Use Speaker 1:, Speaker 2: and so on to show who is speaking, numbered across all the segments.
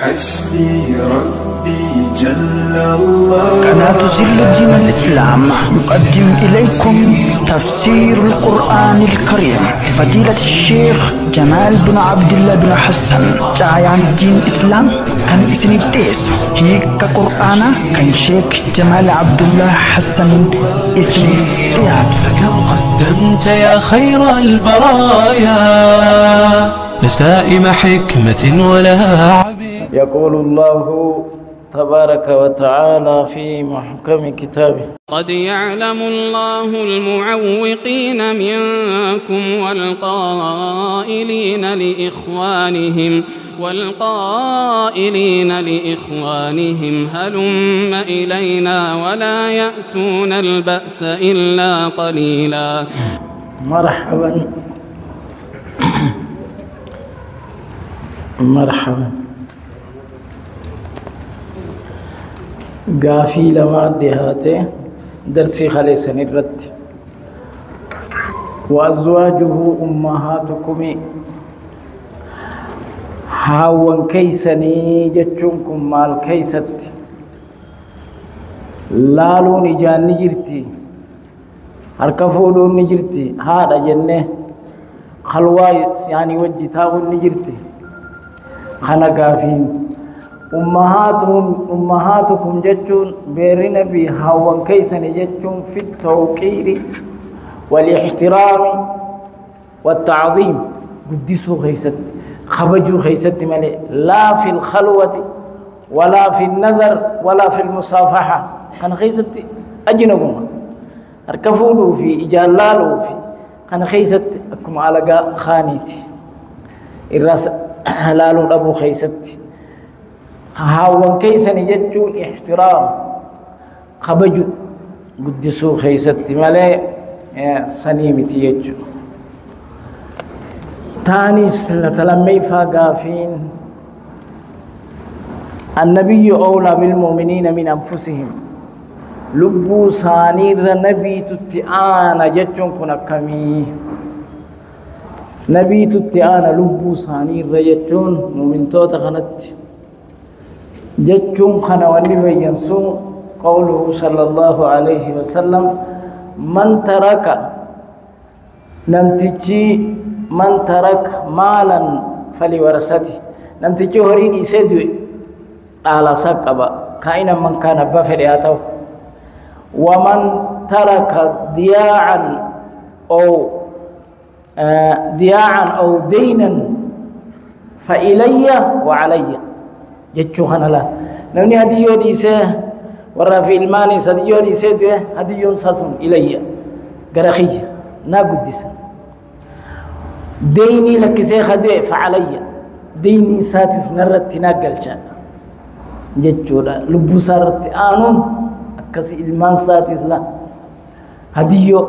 Speaker 1: حسبي ربي جل الله.
Speaker 2: قناة زل الدين الإسلام يقدم إليكم تفسير القرآن الكريم فضيلة الشيخ جمال بن عبد الله بن حسن جايان الدين الإسلام كان اسم الديس هيك قرآن كان شيخ جمال عبد الله حسن اسم الديات.
Speaker 3: فكم قدمت يا خير البرايا نسائم حكمة ولها عبير.
Speaker 4: يقول الله تبارك وتعالى في محكم كتابه:
Speaker 5: قد يعلم الله المعوقين منكم والقائلين لإخوانهم هلم إلينا ولا يأتون البأس إلا قليلا.
Speaker 4: مرحبا مرحبا. قافي لما دهاته درسي خليسن الرد. وأزواجه أمهاتكم هاون كيسني جتشنكم مال كيست لالو نجان نجرتي هركفولو نجرتي هذا جنة خلواي يعني وجه تاون نجرتي خنا قافين. أمهاتكم جتشون بيرنا بي هاون كيسن جتشون في التوقير والاحترام والتعظيم قدسوا خيست خبجوا خيست ملي لا في الخلوة ولا في النظر ولا في المصافحة كان خيست أجنبهم اركفوا في إجلالوا في كان خيست أكم على خانيتي الراس حلال أبو خيستي هاون كيسن يجون احترام خبجوا قدسوا خيستي ملي سنيمتي يجو تانيس لتلمي فاقافين. النبي أولى بالمؤمنين من أنفسهم لبو سانير نبي تتعانا جتشون كنا كمي نبي تتعانا لبو سانير جتشون مؤمن توتا خنت جتشون خنا ونبي ينسو قوله صلى الله عليه وسلم: من ترك نمتجي من ترك مالا فلورثته نمتجي هرين يسدوي على سقبا كائنا من كان بفرياته. ومن ترك ضياعا أو دينا فإلي وعلي جتشو خنا لا نوني هديو ديسه ورا في الماني سديو ديسه هديو ساسون إلي غرخية نا قدس ديني لك سيخدي فعلي ديني ساتس نرت ناقل شان جتشودا لبو سارت آنون أكسي إلمان ساتس لا هديو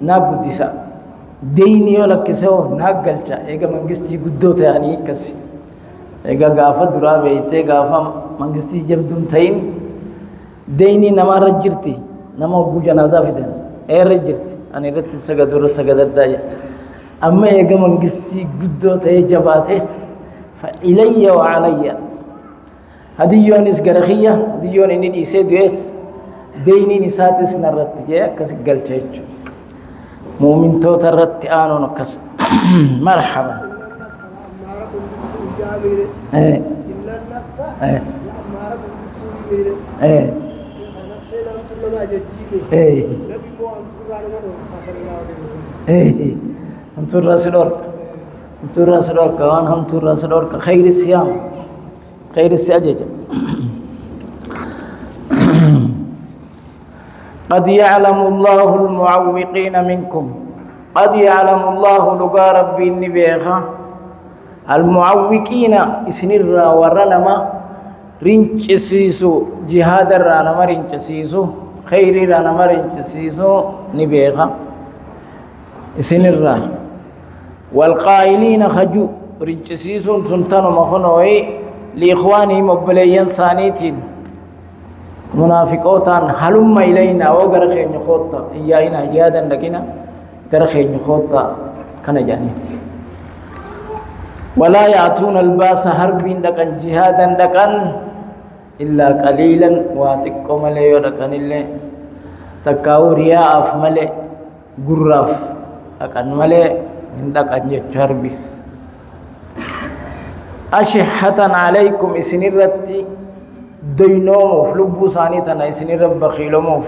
Speaker 4: ناقدسا ديني لك سيو ناقل شان إيقا منقستي قدوتا يعني كسي إيقا غافة درابة إيتي غافة منقستي جبدون تاين ديني نما رجرتي نما أبو جنازة فيدن إيه رجرتي أنا رت سجد الداية أما إيقا منقستي قدوتا جباته فإلي وعلي هديون إسقرخية هديون إني إيسيد ويس ديني نساتس نرت جاء كس قلتش مؤمن توتا رت آنو نكس. مرحبا. إيه إيه إيه إيه إيه هم ترى سدور كوان هم ترى سدور خير الصيام خير السجج. قد يعلم الله المعوقين منكم قد يعلم الله لقى ربي النبيخة المعوقين اسنر ورنما رنچسيسو جهاد الرانما رنچسيسو خير الرانما رنچسيسو نبيخة اسنر والقائلين خجو رنچسيسو سنتانو مخنوي لإخوانهم وبليين صانيتين منافقوتان هلم إلينا وغرخين خطة إيانا جهادا لكنا غرخين خطة كان جاني ولا يأتون الباس حرب دكان جهادا دكان إلا قليلا واتقوا ملي ودكان اللي تكاو رياء ملي قراف أكان ملي دكان جهربس أشحة عليكم إسنرتي دينوموف لبو ثانيتنا إسنر بخيلوموف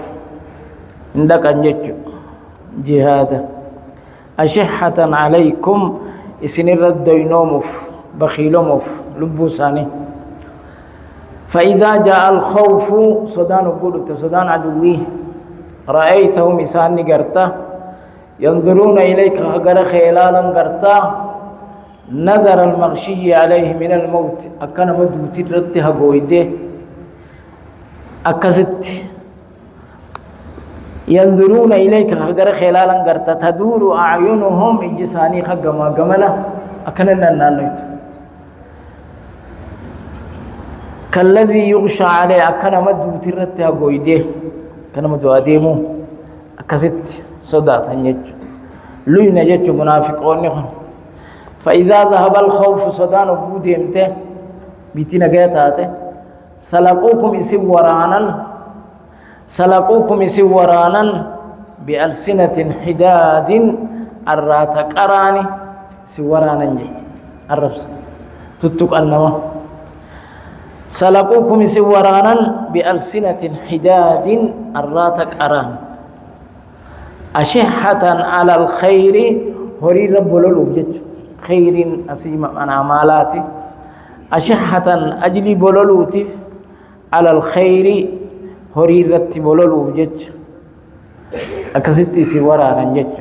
Speaker 4: دكان جهادا أشحة عليكم إسنر الدينوموف بخيلوموف لبو ثاني فإذا جاء الخوف صدان قلت صدان عدوي رأيتهم إسان قرتا ينظرون إليك أقر خيلالا قرتا نظر المغشي عليه من الموت أكان مدوت رتها قويده أكست ينظرون إليك أقر خيلالا قرتا تدور أعينهم إجساني خقما قمنا أكننا نانوت كالذي يغشى عليه أكان مدوت رتها قويده كان مدو أديمو أكست صدات نجج لين نجج منافقون نخن فإذا ذهب الخوف صدان بوديمته بيتنا جاتاته سلقوكم سورانا بألسنة حداد الراتك أراني سورانا نجي الربس تتك النوى سلقوكم سورانا بألسنة حداد الراتك أران أشحة على الخير هري رب لولوف خير أسيما أنا مالاتي أشحة أجلي بولولوتف على الخير هري رت بولولوف أكستي سورانا جج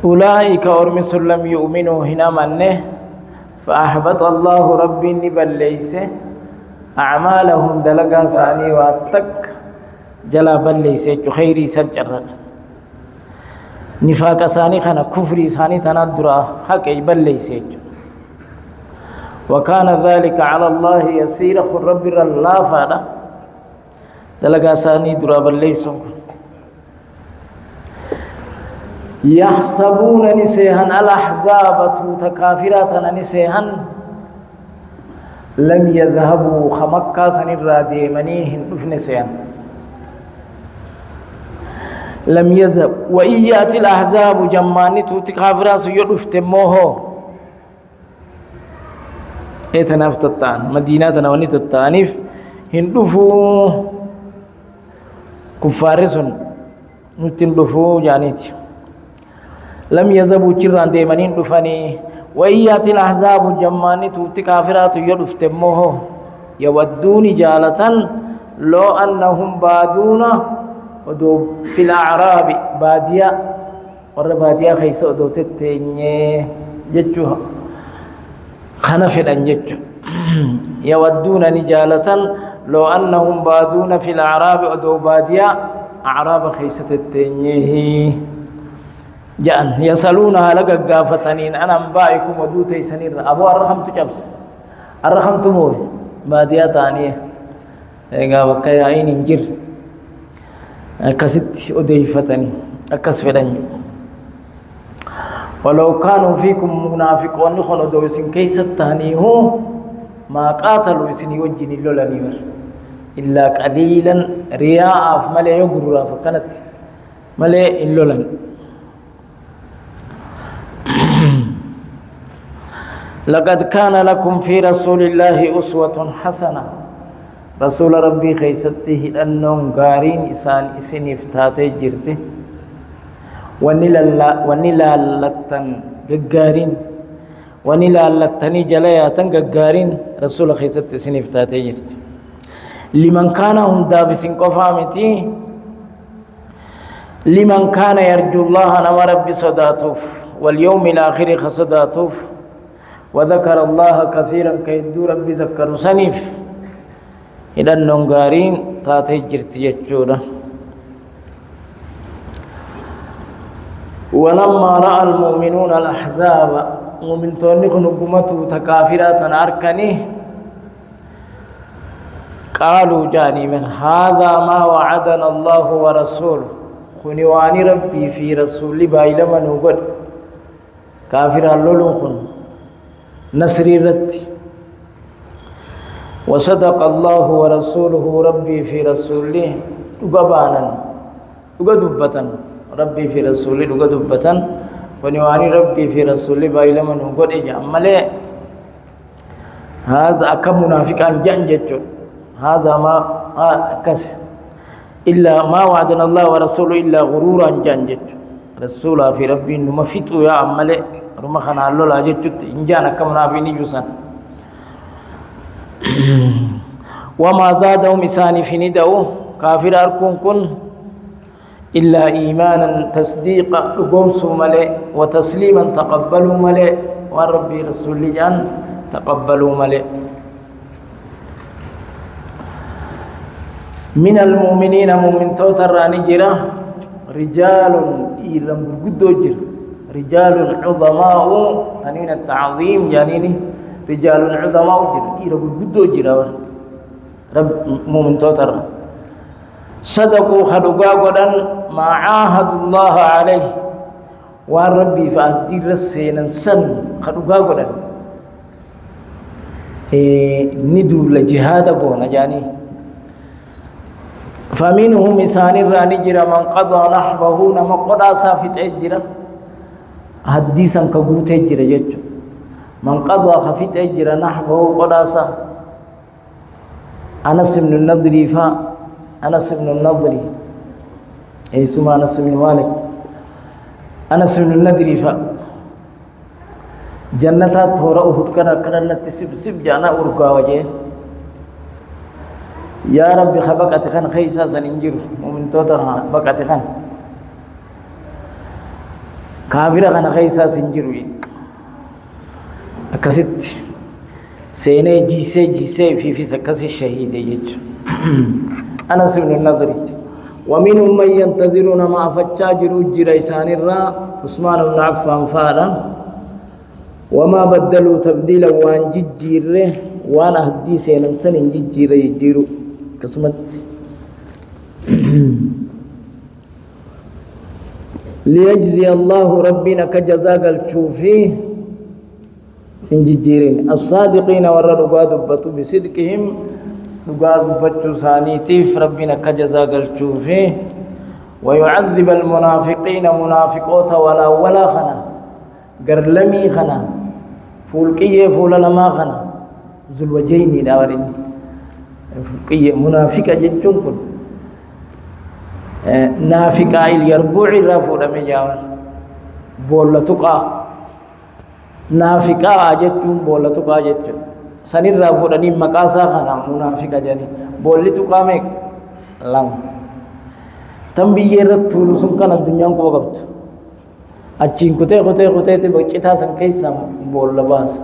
Speaker 4: أولئك أرمس لم يؤمنوا هنا منه فأحبط الله ربي نبل ليس أعمالهم دلقا ثاني واتك جلا بل ليس خيري سجرق نفاق ثاني خنا كفري ثاني تندرا حق بل ليس وكان ذلك على الله يسير خر رب الله فادا دلقا ثاني درا بل ليس يحسبون نسيهن الأحزاب تكافرات نسيهن لم يذهبوا خمكا سنرا ديمنيهن نسيهن لم يذهب وإن يأتي الأحزاب جماني تكافرات يدفتموه ايتناف تتان مدينة نواني تتانيف هندفوا كفارسون نتندفوا جانيت لم يذهبوا جران ديمانين دفني وإيات الأحزاب جماني توتي كافرات يدفتموه يودون جالة لو أنهم بادون ودو في الأعراب بادية والربادية خيس ودو تتني ججوها خنف الأنجج يودون نجالة لو أنهم بادون في الأعراب ودو بادية أعراب خيس تتنيه جان يسألونها لك قافتنين أنا أنبائكم ودوتي سنير أبو الرحم تجبس الرحم تموه بادية تانية قابك يا عين انجر كست أديفتني أكسفرني ولو كانوا فيكم منافقون نخون دوسين كيس التانيه ما قاتلوا سني وجني لولا نيمر إلا قليلا رياء ملئ يغرر فكانت ملئ اللولن لقد كان لكم في رسول الله أسوة حسنة رسول ربي خيسته أنهم غارين إسان إفتاتي جرته ونلالتن غارين ونلالتني جلياتن غارين رسول خيسته إسان إفتاتي جرته لمن كان هم دابسين قفامتي لمن كان يرجو الله نما ربي صداتوف واليوم الآخر خصداتوف وذكر الله كثيرا كيدو ربي ذكر سنيف إذا النونغارين تاتي جرتي يجودا ولما رأى المؤمنون الأحزاب ومن تونق نقمته تكافرات أركنه قالوا جانبا هذا ما وعدنا الله ورسوله خنواني ربي في رسول بايلما نقول كافر اللولون خن نصري رتي وصدق الله ورسوله ربي في رسوله قبانا قدبة ربي في رسوله قدبة خنواني ربي في رسوله بايلما نقول إجا هذا أكم منافقان جنجت هذا ما كسر إلا ما وعدنا الله ورسوله إلا غرورا جنجت رسوله في ربي إنما فتو يا أمالي رما خنا الله لا جت إنجانا كم منافقين يجوسن وما زادهم إساني في نداو كافر أركون كن إلا إيمانا تصديقا لقومسوا ملئ وتسليما تقبلوا ملئ وربي رسول جان تقبلوا ملئ من المؤمنين مؤمن توتر رانجرة رجال إيرم قدوجر رجال عظماء من التعظيم جانيني رجال عظماء جر إيرم قدوجر رب مؤمن توتر صدقوا خلقا قدن ما عاهد الله عليه والربي فأدير السينا سن خلقا قدن ندو لجهاد قونا جاني فمنهم إسان الرانجر من قضى نحبه نما قضى سافت أجرة حديثا كبوت أجرة جج من قضى خفت أجرة نحبه قضى سا أنس بن النضري أنس بن النضري أي سمى أنس بن مالك أنس بن النضري جنتات ثورة أهد كنا نتسب سب جانا أرقى وجه يا رب خبقت خان خيسا سننجر ومن توتها بقت خان كافرة خان خيسا سنجر أكست سيني جيسي في سكس الشهيد يج أنس بن النضر ومنهم من ينتظرون ما فتاجر جريسان الرا عثمان بن عفان فالا وما بدلوا تبديلا وان جيره وانا هدي سينا سنين جيره يجيرو قسمت ليجزي الله ربنا كجزاء الشوفي انجيرين الصادقين ورّا دبتوا بصدقهم دغاز بچو ثانيتيف ربنا كجزاء الشوفي ويعذب المنافقين منافقوت ولا خنا غرلمي خنا فولقيه فول لما خنا ذو الوجهين داورين فولقيه منافق جچون كن نافقا اليربوع رفود مجاور بولتقا نافقا جچون بولتقا جچون سنين رفودني مقاسا خنا منافقا جاني بولتقا مك لام تنبيه رتول سنكن الدنيا کو وقت اچين کوتے تے بچتا سن کیسا بول لباس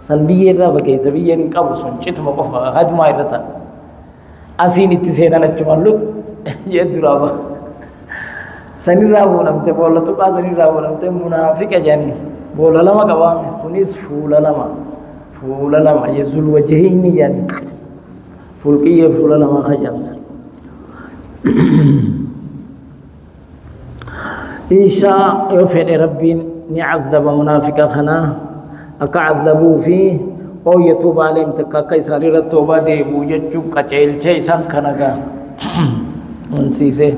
Speaker 4: سن بيه را بکے زبيه ان قبر سن چت مقف حجما يرتا اسين اتسينا نچملو يدرابا سن راو نمتے بول تو کا سن راو نمتے منافق جاني بول لما قوام خنيس فول لما يزل وجهين يعني فولقيه فول لما خجلس إن شاء يفعل ربي نعذب منافقا خنا أكعذبوا فيه أو يتوب عليهم تكاكي سرير التوبة دي بوجدشو كچيل شيسان خنقا منسيسه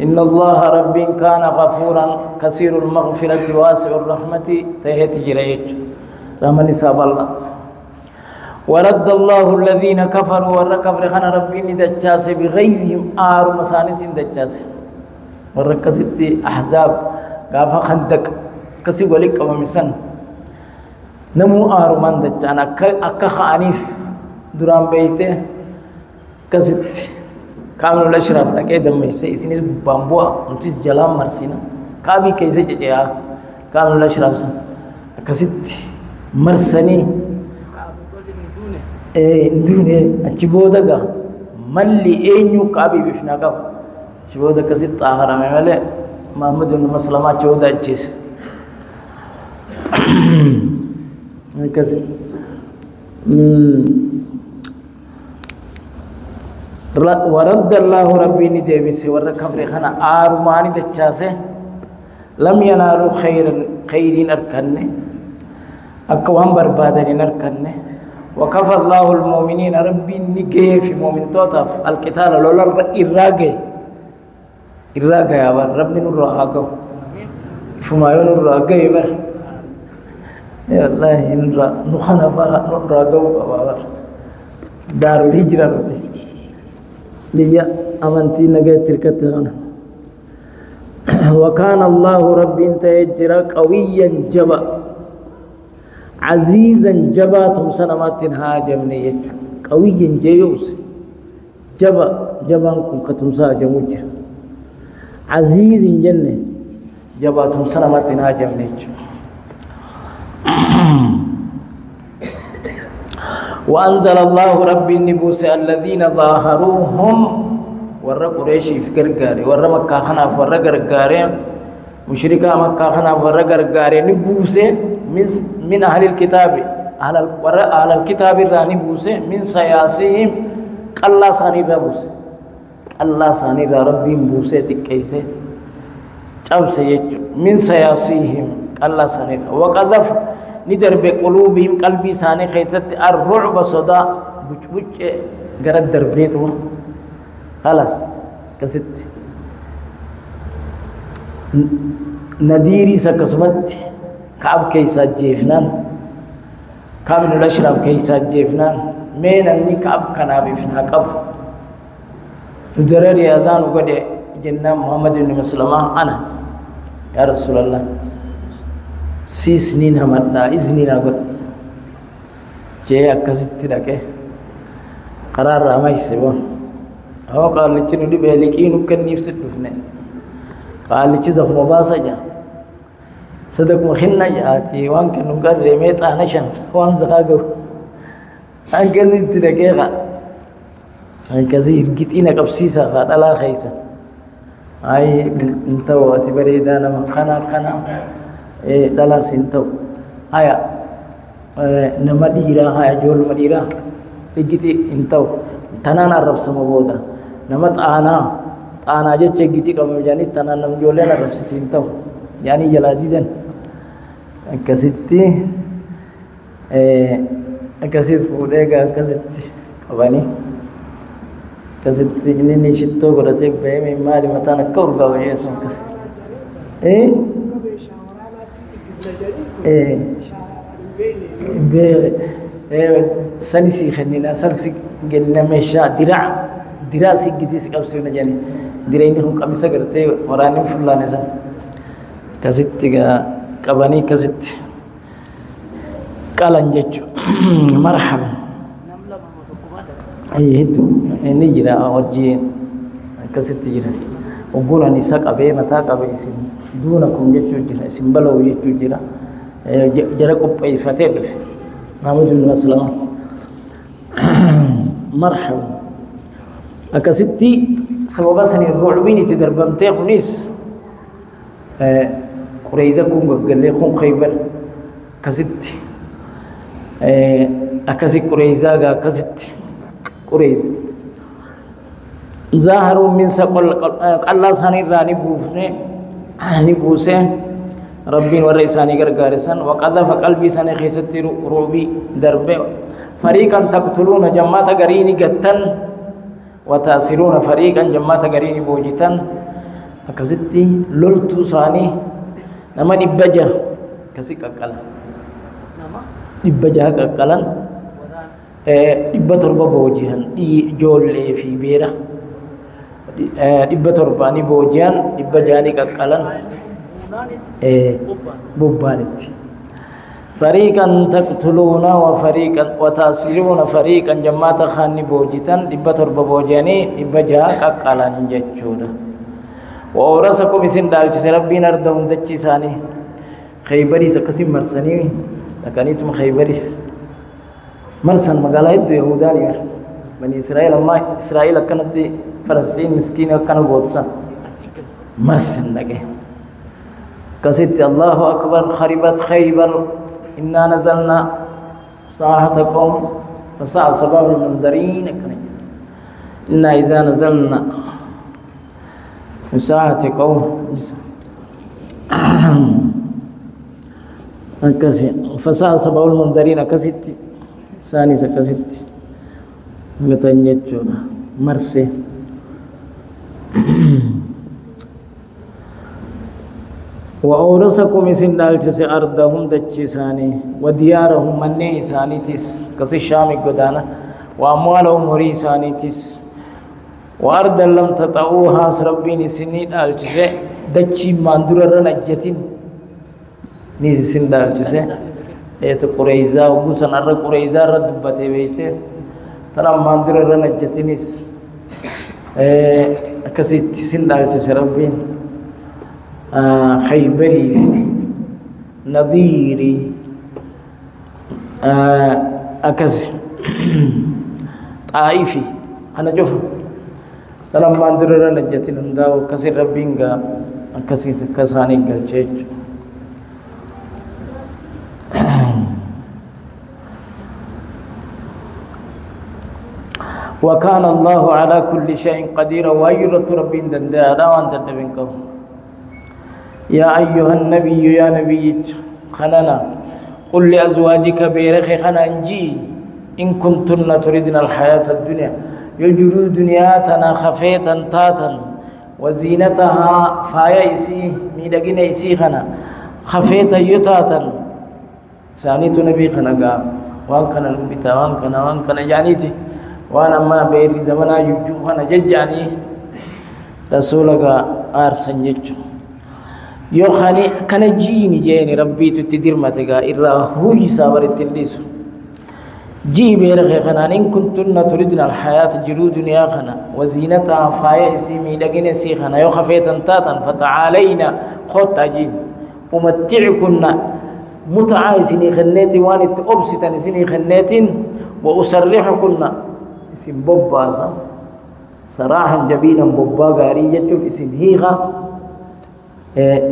Speaker 4: إن الله ربي كان غفورا كثير المغفرة واسع الرحمة تهت جريج رحمن ساب الله ورد الله الذين كفروا والركفر خنا ربي ندجاس بغيظهم آر مسانة دجاس وركزت أحزاب قافا خندق كسي ولك ومسن نمو آرمان دجانا أكا خانيف دران بيته كسيت كامل الأشراف لكي دميسي سنيس بامبوا نتيس جلام مرسينا كابي كيسي ججيا كامل الأشراف سن كسيت مرسني ندونه أجبودغا ملي أينيو كابي بفناغا شبودا كسيت طاهر مملة محمد بن مسلمة چودا چيز كسي ورد الله ربي ندبس ورد كفر خنا آرماني دچاسه لم ينالوا خيرين أركنه أكوان بربادين أركنه وكفى الله المؤمنين ربي نجيه في مؤمن توتف القتال لولا الراجع يا بر ربي نور راجع فما ينور راجع يبر يا الله نخنا نور راجع بر دار الهجرة رتي ليا أمنتي نجت تركتنا وكان الله ربي انت يجرى قويا جبا عزيزا جبا سنوات هاجمني قويا جيوس جبانكم كتمسا جموجر عزيز جنة جبا سنوات هاجمني وأنزل الله ربي النبوس الذين ظاهروهم ورّ قريشي في غرغاري ورّ مكة خناف ورّ غرغاري مشركا مكة خناف ورّ غرغاري نبوسه من أهل الكتاب أهل الكتاب الراني بوسه من سياسيهم الله ساني ربوس الله ساني ربي بوسه تكيسه چابسه من سياسيهم الله ساني وقذف ندر بقلوبهم قلبي ساني خيست الرعب صدا بوچ غرد دربيتو خلاص كست نديري سكسمت كعب كيسا جيفنان كعب نلاشراب كيسا جيفنان مين أمي كعب كنابي فينا كعب درر يازان وقد جنة محمد بن مسلمة أنا يا رسول الله 6 سنين همتنا إذنين أقول جاء كست لك قرار رامي سبون هو قال لي كنودي بهلكين وكان نفسه دفنه قال لي كذا مباسة جا صدق مخنا جاتي وان كانوا قال رميت أنا شن وان زقاقو أن كذي تلاقيها أن كذي جتينا كبسيسة قال لا خيسة أي انتو أتبريدانا مكانا كنا لا سنتو هيا نمديرا هيا جول مديرا لجتي انتو تنان الرب سمبودا نمت أنا جت جيتي كم يعني تنان نم جولنا الرب ستين تو يعني جلاديدن كستي كسيف وديكا كستي كباني كستي إني نشيتو كرتي بيمي مالي متانا كورغا ويسون كس سنسي خنينا سنسي جننا مشى درا سيجدي سكابسونا جاني دريني هم كم سكرتي وراني فلان إذا كزت كباني كزت كالنجتشو مرحبا أي هدو إني جرا أوجين كزت جرا وقولا نساق أبي متى أبي اسم دونكم جتشو جرا اسم بلو جتشو جرا جرا كوبي فتيل نعوذ بالله السلام مرحبا أكستي سبب سني الرعبين تدربمتي خنيس قريزة كون قال لي خون خيبر كستي أكسي قريزة كستي قريزة ظاهروا من سقل الله سني راني بوفني أهني بوسه ربي ورئيساني غرغارسان وقذف قلبي سنه خيستي روبي دربه فريقا تقتلون جماعه غريني قتل وتاسرون فريقا جماعه غريني بوجتن اكزتي لولتو ساني نما دبجا كسي ققلا نما دبجا ققلن دبتر بوجهن دي جولي في بيرا دبتر باني بوجهن دبجاني ققلن بوبالتي فريقا تقتلون وفريقا وتاسرون فريقا جماعة خاني بوجتان دبتر بوجاني دبجا ققلان جچودا وورثكم اسن دالچ ربي نردون دچي ساني خيبري سكسي مرسني تكانيتم خيبري مرسن مغالايت يهوداني بني اسرائيل اما اسرائيل كانت فلسطين مسكين كانوا بوتا مرسن دغه كسيت الله أكبر خربت خيبر إنا نزلنا ساحتكم فساء سبب المنذرين إنا إذا نزلنا في ساعة قوم أكسي فساء سبع المنذرين أكسيت ثاني سكسيت متنيت جونا مرسي وأورثكم إسن دالچس أرضهم دچساني وديارهم مني إسانيتس كسي الشام قدانا وأموالهم هري إسانيتس وأرض لم تطعوها سربين إسني دالچس دچي ماندور رنجتين نيز إسن دالچس إيت قريزا وغسن أر قريزا رد بته بيته ترى ماندور رنجتينس كسي إسن دالچس ربين خيبري نظيري أكز طائفي أنا جوف لما ندرر نجتي ننداو كسر ربينغا كسر كساني قلچيج وكان الله على كل شيء قدير ويرت ربين دندا وان دبنكو يا أيها النبي يا نبي خننا قل لأزواجك بيرخي خنانجي إن كنتن تريدن الحياة الدنيا يجروا دنياتنا خفيتا تاتا وزينتها فايا إسي ميدقين إسي خنا خفيتا يتاتا سانيت نبي خنا وان كان المبتا وان كان جانيتي وانا ما بيري زمنا يجو خنا ججاني رسولك آرسن ججو yoo kana jiini jeeni rabbiitu itti dirmategaa irraa huyyisaa baritti illisu jii beera kee kanaan in kuntunna turidna alhayaata jiruu duniyaa kana waziinataha faaya isii miidhagina isii kana yoo hafeetan taatan fatacaalayna kottaa jiin umatticukunna mutacaa isinii kenneetiin waan itti obsitan isinii kenneetiin wa usarrixukunna isin bobbaasa saraahan jabiinan bobbaa gaarii jechuun isin hiiqa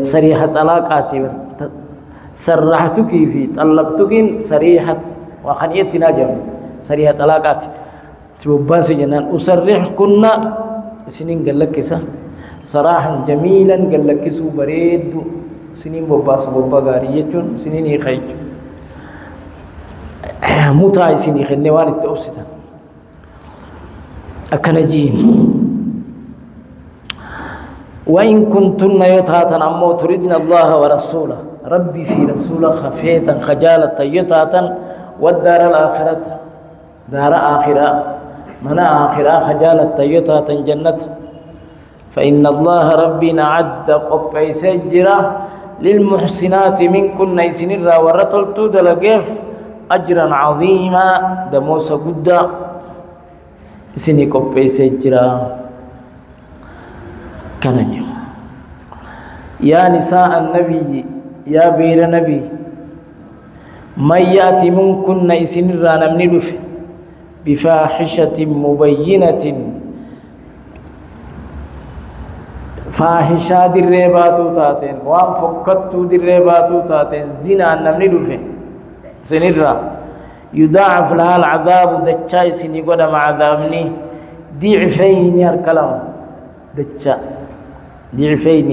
Speaker 4: صريحة طلاقاتي سرحتك في طلقتك صريحة وخنيتنا جمع صريحة طلاقاتي سبباس جنان أسرح كنا سنين قال لك صراحا جميلا قال لك بريد سنين بباس ببا غارية سنين يخيج متاع سنين خنوان التوسطة أكنجين وإن كنتن يتاتا أمو تريدن الله ورسوله ربي في رسوله خفيتا خجالة يتاتا والدار الآخرة دار آخرة من آخرة خجالة يتاتا جنة فإن الله ربي نعد قبعي سجرة للمحسنات منكن نيسنرا ورطلتو دلقف أجرا عظيما دموس قد سني قبعي سجرة كنجو يا نساء النبي يا بير نبي من يأتي منكن إسنرا نمندف بفاحشة مبينة فاحشة درباتو تاتين وان فكتو درباتو تاتين زنا نمندف سنرا يضاعف لها العذاب دچاي سني قدم عذابني ضعفين الكلام دچا ضعفين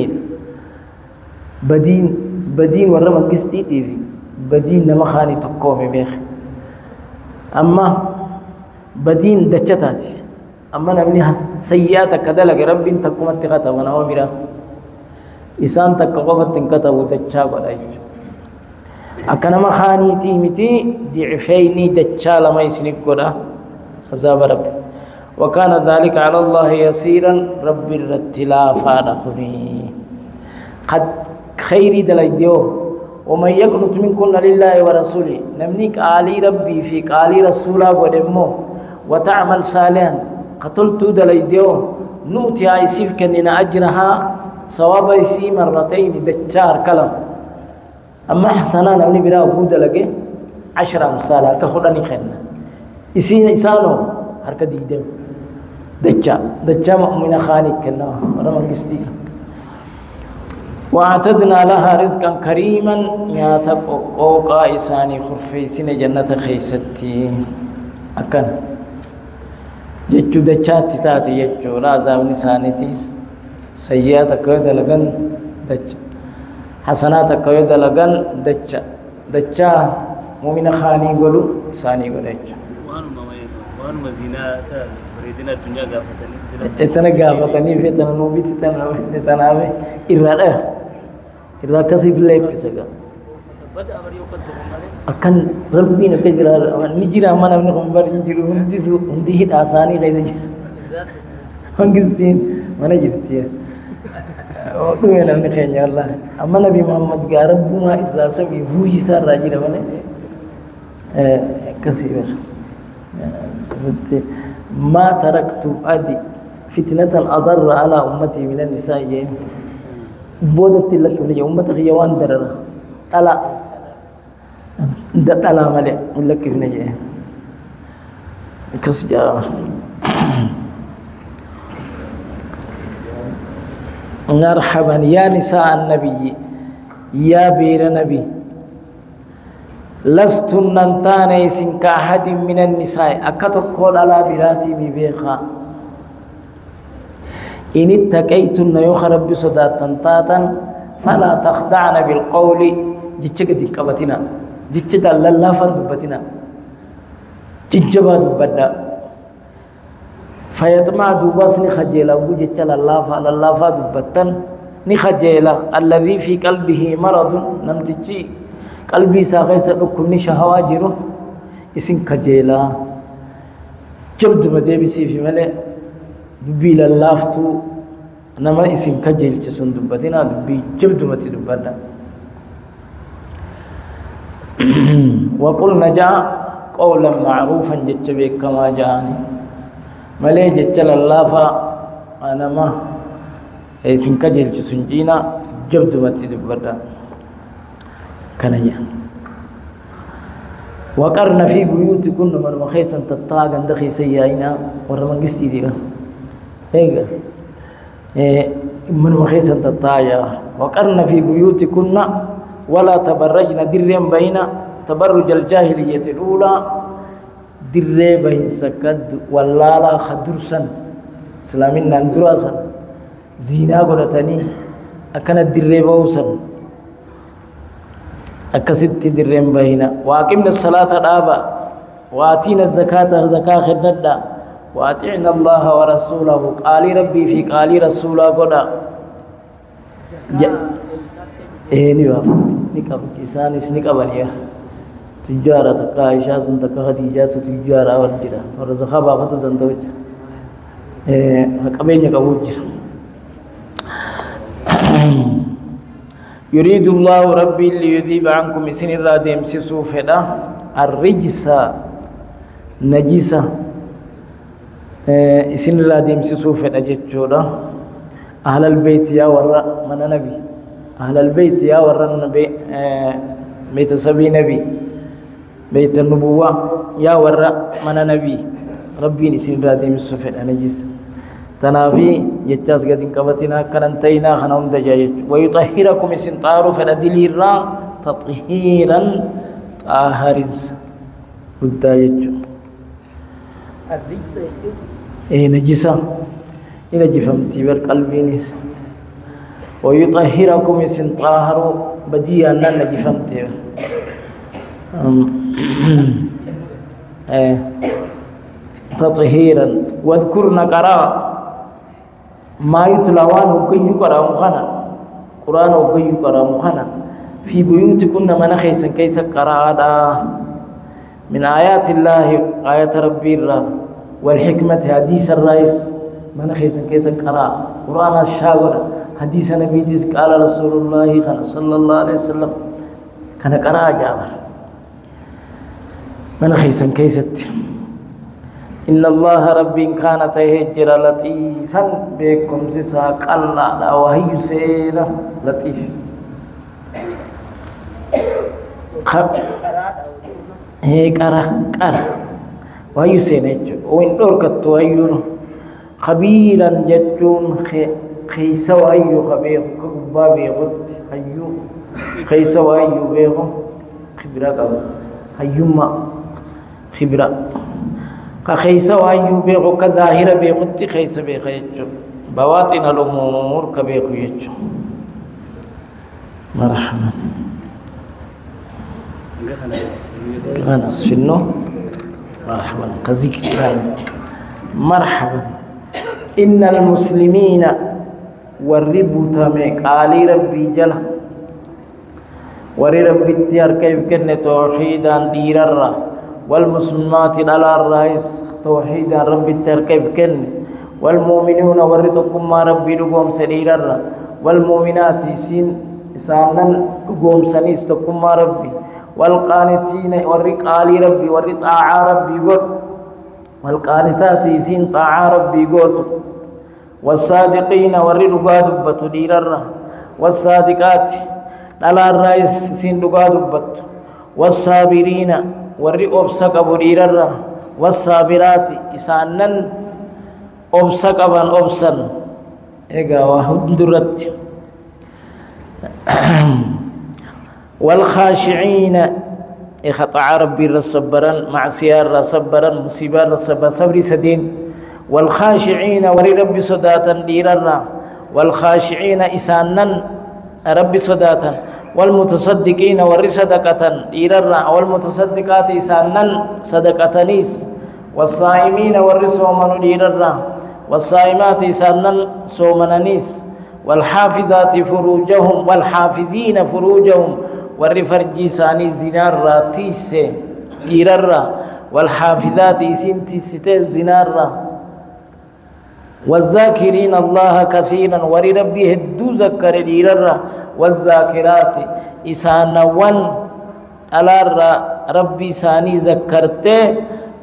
Speaker 4: بدين ورما قستي تي في بدين نما خاني تقومي بيخ اما بدين دچتاتي اما نمني سيئات كدلك رب تقوم اتقاتا ونوامرا إسان تقوفت كتبوا دچا قداي اكنما خاني تي متي ضعفين دچا لما يسنك قدا عذاب رب وكان ذلك على الله يسيرا رب الرتلاف دخني قد خيري دليديو ومن يقنط منكن لله ورسوله نمنيك آلي ربي في آلي رسوله ودمو وتعمل صالحا قتلت دليديو نوتي آيسيف كننا أجرها صواب يسي مرتين دجار كلام أما حسنا نمني برا أبو دلقي 10 أمثال كخلاني خلنا إسانو هركا ديدم دجا مؤمنة خانك كنا ورما قستي واعتدنا لها رزقا كريما يا تقوقا إساني خرفي سن جنة خيستي أكن jechuu dachaatti taate jechuudha azaabni isaaniitiis sayyi'aa takka yoo dalagan dacha hasanaa takka yoo dalagan dachaa mu'mina khaanii godhu isaanii godha jechuudha
Speaker 6: waanuma zinaata bareedina addunyaa gaafatanii
Speaker 4: etana gaafatanii fi etana nuubiti etanaaf irraadha irraa akkasiif leephisa gaa akan rabbiin akka jiraadha ni jira mana namni kun bari jiru hundi hidhaa isaanii keessa jira hangistiin mana jirti dhume namni keenya wallahi amma nabi muhammad gaa rabbumaa irraa samii huuyi isaa irraa jira mana akkasii bara ما تركت أدي فتنة أضر على أمتي من النساء جيم بودت لك من أمتي خيوان درر ألا ألا ملئ لك في نجيه كسجارة مرحبا يا نساء النبي يا بير نبي لستن ننتانيس كأحد من النساء أكتقول على بلاتي ببيخا إن اتكيتن يخرب بصدات تنتاتا فلا تخدعن بالقول جتشك دكبتنا جتشك اللافة دبتنا جتشبا دبدا فيطمع دوباس نخجيلا وجتش اللافة دبتن نخجيلا الذي في قلبه مرض نمتجي قلبي ساقيس لكم شهوة جرو اسم كجيلا جبد مدبسي في ملء دبي للافتو نما اسم كجيل جسون دبتنا دبي جبد متي دبنا وقلنا جاء قولا معروفا جتبك كما جاءني ملء جتل اللافا أنا ما اسم كجيل جسون جينا جبد متي دبنا كنيا وقرن في بيوتكن من مخيسا تطاقا دخي سيئينا ورمان قستي ديها هيك من مخيسا تطاقا وقرن في بيوتكن ولا تبرجن درين بين تبرج الجاهلية الأولى درين بين سكد ولا لا خدرسا سلامنا اندراسا زينا قلتني أكنت درين بوسا أكسبت درين بينا وأقمنا الصلاة الآبا وآتينا الزكاة زكاة خدنا وأطعنا الله ورسوله قال ربي في قال رسوله قدا إني وافت نكاب كيسان سنك أبنيا تجارة قائشات تكهديجات تجارة والجرا ورزقها بابت دندوج هكابين يكابوج يريد الله ربي ليذيب عنكم سن الرادم سوفدا الرجس نجسا سن الرادم سوفدا جتودا أهل البيت يا ورا من نبي أهل البيت يا ورا النبي بيت سبي نبي بيت النبوة يا ورا من نبي ربي سن الرادم سوفدا نجس تنافي يجاز قدين كبتنا كننتينا خنوم دجاج ويطهركم سنطار فلدليرا تطهيرا طاهرز ودايج نجسا إلى جفمتي بالقلبينيس ويطهركم سنطاهر بديا لن جفمتي تطهيرا واذكرنا قراء ما يتلوان وكي يقرأ مخنا قرآن وكي يقرأ مخنا في بيوتكن من خيسا كيس قراءة من آيات الله آيات ربي الله والحكمة حديث الرئيس من خيسا كيس قراءة قرآن الشاغرة حديث نبي قال رسول الله صلى الله عليه وسلم كان قراءة جابر من خيسا كيست إن الله ربي كانت هجر لطيفا بكم سسا قلا وهي سينا لطيف هي قرا وهي سينا وين دوركت وهيون خبيرا جتون خيس وهي خبير كبابي غد هيو خيس وهي بيغم خبرا هيوما خبرا كخيس وأيو بيخو كظاهر بيخو خيس بيخو يجو بواطن الأمور كبيخو يجو مرحبا كمان أصفنه مرحبا كذيك مرحبا إن المسلمين والربوت ميك آلي ربي جل وري ربي التيار كيف كن توحيدا دير الرّ والمسلمات على الرئيس توحيدا ربي التيار كيف كن والمؤمنون ورّتكم ما ربي لقوم سرير الرّ والمؤمنات سين سانن لقوم سنيستكم ما ربي والقانتين ورّق آلي ربي ورّ طاعة ربي قد والقانتات سين طاعة ربي قد والصادقين ورّ لقا دبت دير الرّ والصادقات على الرئيس سين لقا دبت والصابرين ورّ أبسك أبو دير الرّ والصابرات إسانن أبسك أبان أبسن إيقا واحد درت والخاشعين إخطع ربي الصبرا مع سيار صبرا مصيبا الصبر صبري سدين والخاشعين وري ربي صداتا ديرا والخاشعين إسانا ربي صداتا والمتصدقين وري صدقة ديرا والمتصدقات إسانا صدقتنيس والصائمين وري صومن ديرا والصائمات إسانا صومنانيس والحافظات فروجهم والحافظين فروجهم ورّي فرجي ساني زنار راتيس ديررّا والحافظات إسنتي ستة زنار والذاكرين الله كثيرا ورّي ربي هدو ذكر ديررّا والذاكرات إسانا ون على ربي ساني ذكرته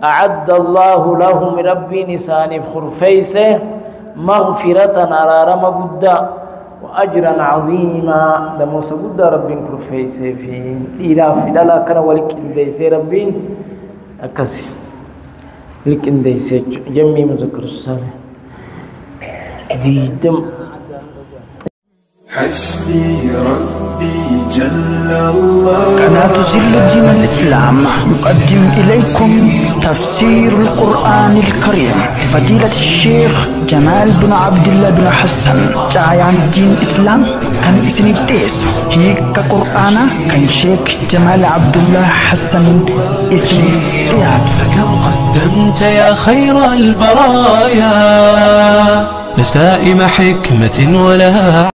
Speaker 4: أعد الله لهم ربي نساني خرفيسه مغفرة على رمى قدا وأجرا عظيما دمو سجد ربين كرفيسه في إلى فدلا كان ولك إنديسي ربين أكسي لك إنديسي جميع مذكر الصالح ديدم
Speaker 1: حسبي ربي جل الله.
Speaker 2: قناة زل الدين الإسلام نقدم إليكم تفسير القرآن الكريم فضيلة الشيخ جمال بن عبد الله بن حسن جايان الدين الإسلام كان اسمه ديس هيك قرآن كان شيخ جمال عبد الله حسن اسمه رياض.
Speaker 3: فكم قدمت يا خير البرايا نسائم حكمة ولها